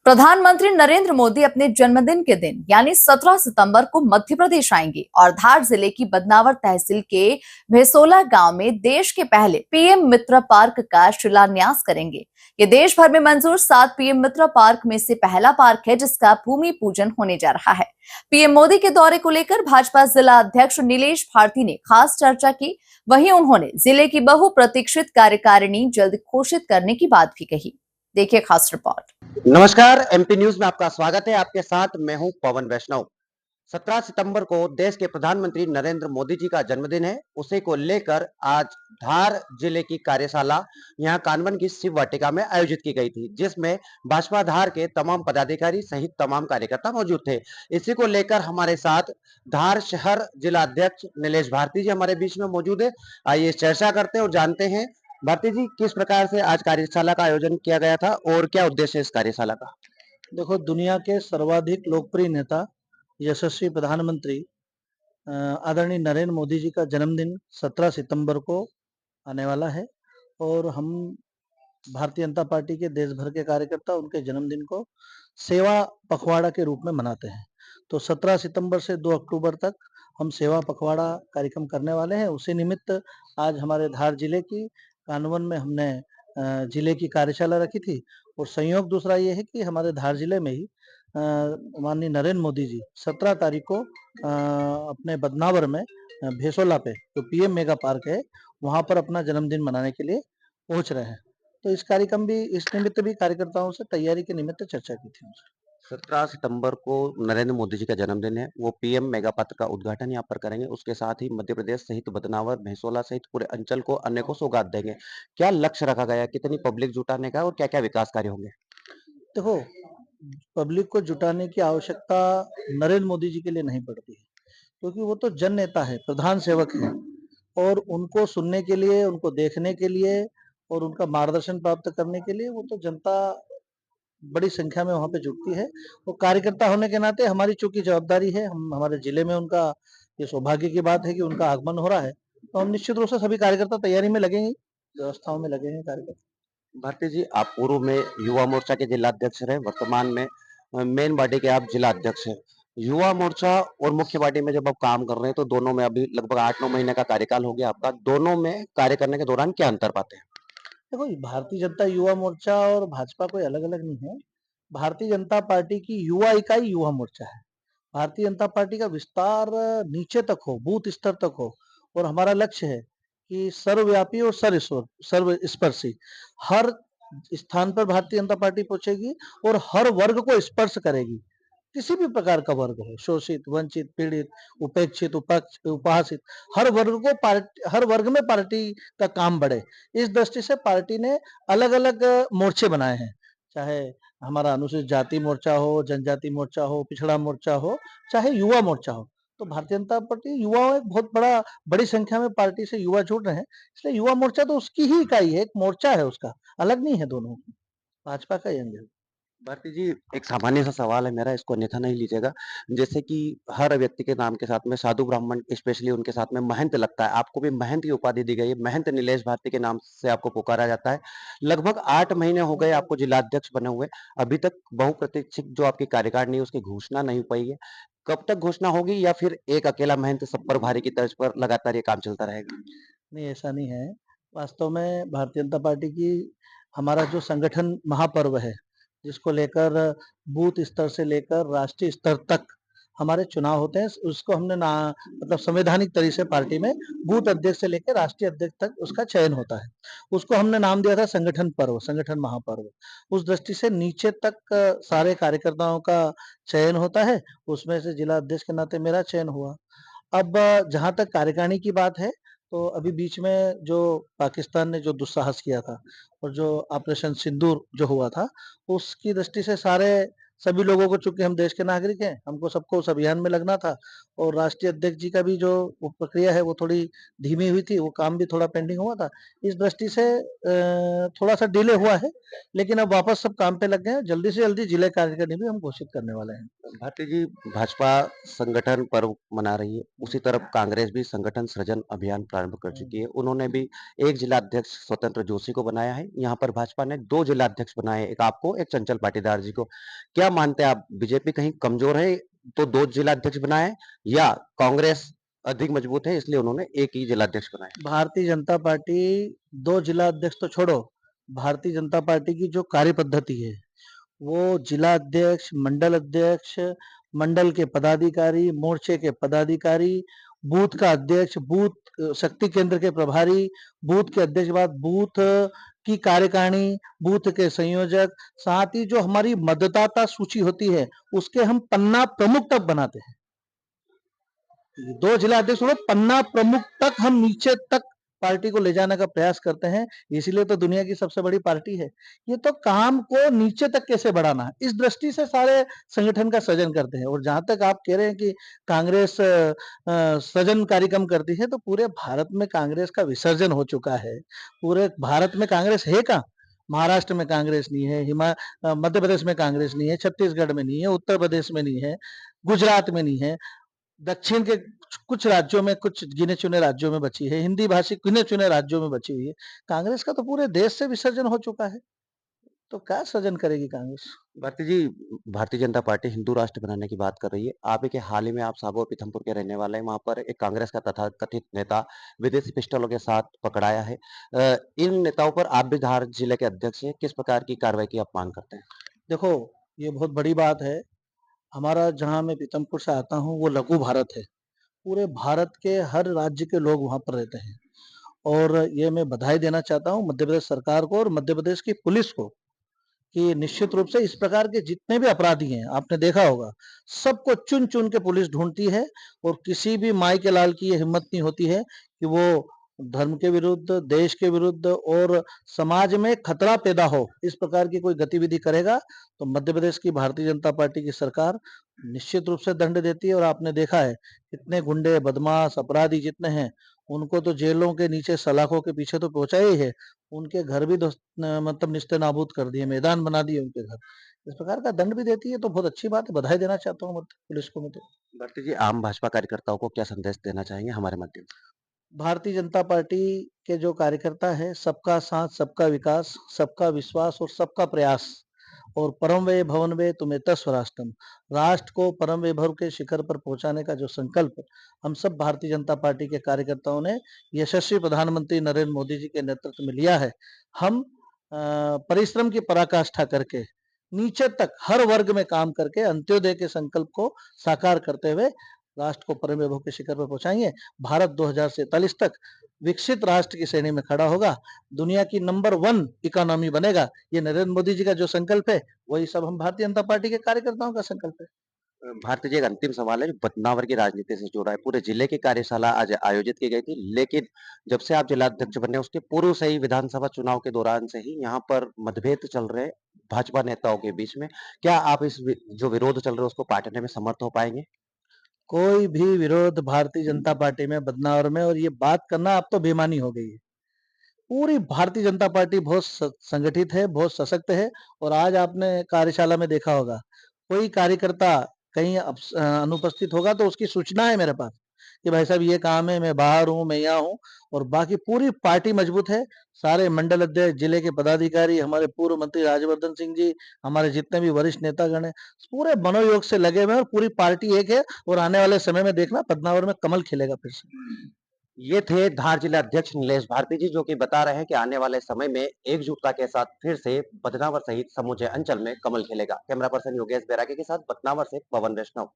प्रधानमंत्री नरेंद्र मोदी अपने जन्मदिन के दिन यानी 17 सितंबर को मध्य प्रदेश आएंगे और धार जिले की बदनावर तहसील के भेसोला गांव में देश के पहले पीएम मित्र पार्क का शिलान्यास करेंगे। ये देश भर में मंजूर 7 पीएम मित्र पार्क में से पहला पार्क है जिसका भूमि पूजन होने जा रहा है। पीएम मोदी के दौरे को लेकर भाजपा जिला अध्यक्ष नीलेश भारती ने खास चर्चा की। वहीं उन्होंने जिले की बहुप्रतीक्षित कार्यकारिणी जल्द घोषित करने की बात भी कही। देखिए खास रिपोर्ट। नमस्कार, एमपी न्यूज में आपका स्वागत है। आपके साथ मैं हूं पवन वैष्णव। 17 सितंबर को देश के प्रधानमंत्री नरेंद्र मोदी जी का जन्मदिन है। उसे को लेकर आज धार जिले की कार्यशाला यहां कानवन की शिव वाटिका में आयोजित की गई थी, जिसमें भाजपा धार के तमाम पदाधिकारी सहित तमाम कार्यकर्ता मौजूद थे। इसी को लेकर हमारे साथ धार शहर जिला अध्यक्ष नीलेश भारती जी हमारे बीच में मौजूद है। आइए चर्चा करते हैं और जानते हैं भारती जी किस प्रकार से आज कार्यशाला का आयोजन किया गया था और क्या उद्देश्य है इस कार्यशाला का। देखो, दुनिया के सर्वाधिक लोकप्रिय नेता यशस्वी प्रधानमंत्री आदरणीय नरेंद्र मोदी जी का जन्मदिन 17 सितंबर को आने वाला है और हम भारतीय जनता पार्टी के देश भर के कार्यकर्ता उनके जन्मदिन को सेवा पखवाड़ा के रूप में मनाते हैं। तो 17 सितंबर से 2 अक्टूबर तक हम सेवा पखवाड़ा कार्यक्रम करने वाले हैं। उसी निमित्त आज हमारे धार जिले की कानवन में हमने जिले की कार्यशाला रखी थी और संयोग दूसरा ये है कि हमारे धार जिले में ही माननीय नरेंद्र मोदी जी 17 तारीख को अपने बदनावर में भेसोला पे जो पीएम मेगा पार्क है वहां पर अपना जन्मदिन मनाने के लिए पहुंच रहे हैं। तो इस कार्यक्रम भी इस निमित्त भी कार्यकर्ताओं से तैयारी के निमित्त चर्चा की थी। 17 सितंबर को नरेंद्र मोदी जी का जन्मदिन है। वो पीएम मेगा पार्क का उद्घाटन यहाँ पर करेंगे। उसके साथ ही मध्य प्रदेश सहित बदनावर भैंसोला सहित पूरे अंचल को अन्य को सौगात देंगे। क्या लक्ष्य रखा गया है, कितनी पब्लिक जुटाने का और क्या क्या विकास कार्य होंगे। देखो, पब्लिक को जुटाने की आवश्यकता नरेंद्र मोदी जी के लिए नहीं पड़ती है, क्योंकि वो तो जन नेता है, प्रधान सेवक है और उनको सुनने के लिए, उनको देखने के लिए और उनका मार्गदर्शन प्राप्त करने के लिए वो तो जनता बड़ी संख्या में वहां पे जुटती है। वो कार्यकर्ता होने के नाते हमारी चूंकि जवाबदारी है, हम हमारे जिले में उनका ये सौभाग्य की बात है कि उनका आगमन हो रहा है, तो हम निश्चित रूप से सभी कार्यकर्ता तैयारी में लगेंगे, व्यवस्थाओं में लगे हैं कार्यकर्ता। भारती जी, आप पूर्व में युवा मोर्चा के जिला अध्यक्ष रहे, वर्तमान में मेन पार्टी के आप जिला अध्यक्ष हैं। युवा मोर्चा और मुख्य पार्टी में जब आप काम कर रहे हैं तो दोनों में अभी लगभग 8-9 महीने का कार्यकाल हो गया आपका। दोनों में कार्य करने के दौरान क्या अंतर पाते हैं। देखो, भारतीय जनता युवा मोर्चा और भाजपा कोई अलग अलग नहीं है। भारतीय जनता पार्टी की युवा इकाई युवा मोर्चा है। भारतीय जनता पार्टी का विस्तार नीचे तक हो, बूथ स्तर तक हो और हमारा लक्ष्य है कि सर्वव्यापी और सर्वस्पर्शी हर स्थान पर भारतीय जनता पार्टी पहुंचेगी और हर वर्ग को स्पर्श करेगी। किसी भी प्रकार का वर्ग हो, शोषित, वंचित, पीड़ित, उपेक्षित, उपासित, हर वर्ग को हर वर्ग में पार्टी का काम बढ़े। इस दृष्टि से पार्टी ने अलग अलग मोर्चे बनाए हैं, चाहे हमारा अनुसूचित जाति मोर्चा हो, जनजाति मोर्चा हो, पिछड़ा मोर्चा हो, चाहे युवा मोर्चा हो। तो भारतीय जनता पार्टी युवाओं एक बहुत बड़ी संख्या में पार्टी से युवा जुड़ रहे हैं, इसलिए युवा मोर्चा तो उसकी ही इकाई है, एक मोर्चा है, उसका अलग नहीं है। दोनों भाजपा का ही अंग है। भारती जी, एक सामान्य सा सवाल है मेरा, इसको अन्यथा नहीं लीजिएगा। जैसे कि हर व्यक्ति के नाम के साथ में साधु ब्राह्मण, स्पेशली उनके साथ में महंत लगता है। आपको भी महंत की उपाधि दी गई है, महंत नीलेश भारती के नाम से आपको पुकारा जाता है। लगभग 8 महीने हो गए आपको जिलाध्यक्ष बने हुए। अभी तक बहुप्रतीक्षित जो आपकी कार्यकारिणी है उसकी घोषणा नहीं हो पाई है। कब तक घोषणा होगी या फिर एक अकेला महंत सब पर भारी की तर्ज पर लगातार ये काम चलता रहेगा। नहीं, ऐसा नहीं है। वास्तव में भारतीय जनता पार्टी की हमारा जो संगठन महापर्व है, जिसको लेकर बूथ स्तर से लेकर राष्ट्रीय स्तर तक हमारे चुनाव होते हैं, उसको हमने ना मतलब संवैधानिक तरीके से पार्टी में बूथ अध्यक्ष से लेकर राष्ट्रीय अध्यक्ष तक उसका चयन होता है। उसको हमने नाम दिया था संगठन पर्व, संगठन महापर्व। उस दृष्टि से नीचे तक सारे कार्यकर्ताओं का चयन होता है। उसमें से जिला अध्यक्ष के नाते मेरा चयन हुआ। अब जहां तक कार्यकारिणी की बात है, तो अभी बीच में जो पाकिस्तान ने जो दुस्साहस किया था और जो ऑपरेशन सिंदूर जो हुआ था, उसकी दृष्टि से सारे सभी लोगों को, चूंकि हम देश के नागरिक हैं, हमको सबको उस अभियान में लगना था और राष्ट्रीय अध्यक्ष जी का भी जो वो प्रक्रिया है वो थोड़ी धीमी हुई थी, वो काम भी थोड़ा पेंडिंग हुआ था। इस दृष्टि से थोड़ा सा डिले हुआ है, लेकिन अब वापस सब काम पे लग गए हैं। जल्दी से जल्दी जिले कार्यकारिणी भी हम घोषित करने वाले हैं। भारती जी, भाजपा संगठन पर्व मना रही है, उसी तरफ कांग्रेस भी संगठन सृजन अभियान प्रारंभ कर चुकी है। उन्होंने भी एक जिला अध्यक्ष स्वतंत्र जोशी को बनाया है। यहाँ पर भाजपा ने 2 जिला अध्यक्ष बनाए हैं, एक आपको, एक चंचल पाटीदार जी को। क्या मानते हैं आप, बीजेपी कहीं कमजोर है तो 2 जिला अध्यक्ष बनाए हैं, या कांग्रेस अधिक मजबूत है इसलिए उन्होंने एक ही जिला अध्यक्ष बनाया? भारतीय जनता पार्टी 2 जिला अध्यक्ष तो छोड़ो, भारतीय जनता पार्टी की जो कार्य पद्धति है, वो जिला अध्यक्ष, मंडल के पदाधिकारी, मोर्चे के पदाधिकारी, बूथ का अध्यक्ष, बूथ शक्ति केंद्र के प्रभारी, बूथ के अध्यक्ष के बाद बूथ की कार्यकारिणी, बूथ के संयोजक, साथ ही जो हमारी मतदाता सूची होती है, उसके हम पन्ना प्रमुख तक बनाते हैं। 2 जिला अध्यक्ष और पन्ना प्रमुख तक हम नीचे तक पार्टी को ले जाने का प्रयास करते हैं, इसीलिए तो दुनिया की सबसे बड़ी पार्टी है। ये तो काम को नीचे तक कैसे बढ़ाना है, इस दृष्टि से सारे संगठन का सृजन करते हैं। और जहां तक आप कह रहे हैं कि कांग्रेस सृजन कार्यक्रम करती है, तो पूरे भारत में कांग्रेस का विसर्जन हो चुका है। पूरे भारत में कांग्रेस है कहाँ? महाराष्ट्र में कांग्रेस नहीं है, मध्य प्रदेश में कांग्रेस नहीं है, छत्तीसगढ़ में नहीं है, उत्तर प्रदेश में नहीं है, गुजरात में नहीं है, दक्षिण के कुछ राज्यों में, कुछ गिने चुने राज्यों में बची है, हिंदी भाषी गिने चुने राज्यों में बची हुई है। कांग्रेस का तो पूरे देश से विसर्जन हो चुका है, तो क्या सृजन करेगी कांग्रेस? भारती जी, भारतीय जनता पार्टी हिंदू राष्ट्र बनाने की बात कर रही है। आप ही के हाल ही में आप साबो पीथमपुर के रहने वाले हैं, वहाँ पर एक कांग्रेस का तथाकथित नेता विदेशी पिस्टलों के साथ पकड़ाया है। इन नेताओं पर आप भी धार जिले के अध्यक्ष हैं, किस प्रकार की कार्रवाई की आप मांग करते हैं? देखो, ये बहुत बड़ी बात है। हमारा, जहाँ मैं पीथमपुर से आता हूँ, वो लघु भारत है। पूरे भारत के हर राज्य के लोग वहाँ पर रहते हैं, और ये मैं बधाई देना चाहता हूँ मध्य प्रदेश सरकार को और मध्य प्रदेश की पुलिस को, कि निश्चित रूप से इस प्रकार के जितने भी अपराधी हैं, आपने देखा होगा, सबको चुन चुन के पुलिस ढूंढती है, और किसी भी माई के लाल की ये हिम्मत नहीं होती है कि वो धर्म के विरुद्ध, देश के विरुद्ध और समाज में खतरा पैदा हो, इस प्रकार की कोई गतिविधि करेगा तो मध्य प्रदेश की भारतीय जनता पार्टी की सरकार निश्चित रूप से दंड देती है। और आपने देखा है, कितने गुंडे, बदमाश, अपराधी जितने हैं, उनको तो जेलों के नीचे, सलाखों के पीछे तो पहुंचाया ही है, उनके घर भी मतलब निस्ते नाबूद कर दिए, मैदान बना दिए उनके घर। इस प्रकार का दंड भी देती है, तो बहुत अच्छी बात है, बधाई देना चाहता हूँ पुलिस को मैं तो। भारती जी, आम भाजपा कार्यकर्ताओं को क्या संदेश देना चाहेंगे हमारे माध्यम से? भारतीय जनता पार्टी के जो कार्यकर्ता है, सबका साथ, सबका विकास, सबका विश्वास और सबका प्रयास, और परम वैभव भवन वे तुम्हें स्वराष्ट्रम, राष्ट्र को परम वैभव के शिखर पर पहुंचाने का जो संकल्प हम सब भारतीय जनता पार्टी के कार्यकर्ताओं ने यशस्वी प्रधानमंत्री नरेंद्र मोदी जी के नेतृत्व में लिया है। हम परिश्रम की पराकाष्ठा करके, नीचे तक हर वर्ग में काम करके, अंत्योदय के संकल्प को साकार करते हुए राष्ट्र को परम वैभव के शिखर पर पहुंचाएंगे। भारत 2047 तक विकसित राष्ट्र की श्रेणी में खड़ा होगा, दुनिया की नंबर 1 इकोनॉमी बनेगा। ये नरेंद्र मोदी जी का जो संकल्प है, वही सब हम भारतीय जनता पार्टी के कार्यकर्ताओं का संकल्प है। भारती जी, एक अंतिम सवाल है जो बदनावर की राजनीति से जुड़ा है। पूरे जिले की कार्यशाला आज आयोजित की गई थी, लेकिन जब से आप जिलाध्यक्ष बने उसके पूर्व से ही विधानसभा चुनाव के दौरान से ही यहाँ पर मतभेद चल रहे हैं भाजपा नेताओं के बीच में। क्या आप इस जो विरोध चल रहा है उसको पाटने में समर्थ हो पाएंगे? कोई भी विरोध भारतीय जनता पार्टी में, बदनावर में, और ये बात करना अब तो बेमानी हो गई है। पूरी भारतीय जनता पार्टी बहुत संगठित है, बहुत सशक्त है। और आज आपने कार्यशाला में देखा होगा, कोई कार्यकर्ता कहीं अनुपस्थित होगा तो उसकी सूचना है मेरे पास कि भाई साहब ये काम है, मैं बाहर हूँ, मैं यहाँ हूँ। और बाकी पूरी पार्टी मजबूत है। सारे मंडल अध्यक्ष, जिले के पदाधिकारी, हमारे पूर्व मंत्री राजवर्धन सिंह जी, हमारे जितने भी वरिष्ठ नेतागण हैं, पूरे मनोयोग से लगे हुए हैं, और पूरी पार्टी एक है। और आने वाले समय में देखना, बदनावर में कमल खिलेगा फिर से। ये थे धार जिला अध्यक्ष नीलेश भारती जी, जो कि बता रहे हैं कि आने वाले समय में एकजुटता के साथ फिर से बदनावर सहित समूचे अंचल में कमल खिलेगा। कैमरा पर्सन योगेश बैरागी के साथ बदनावर से पवन वैष्णव।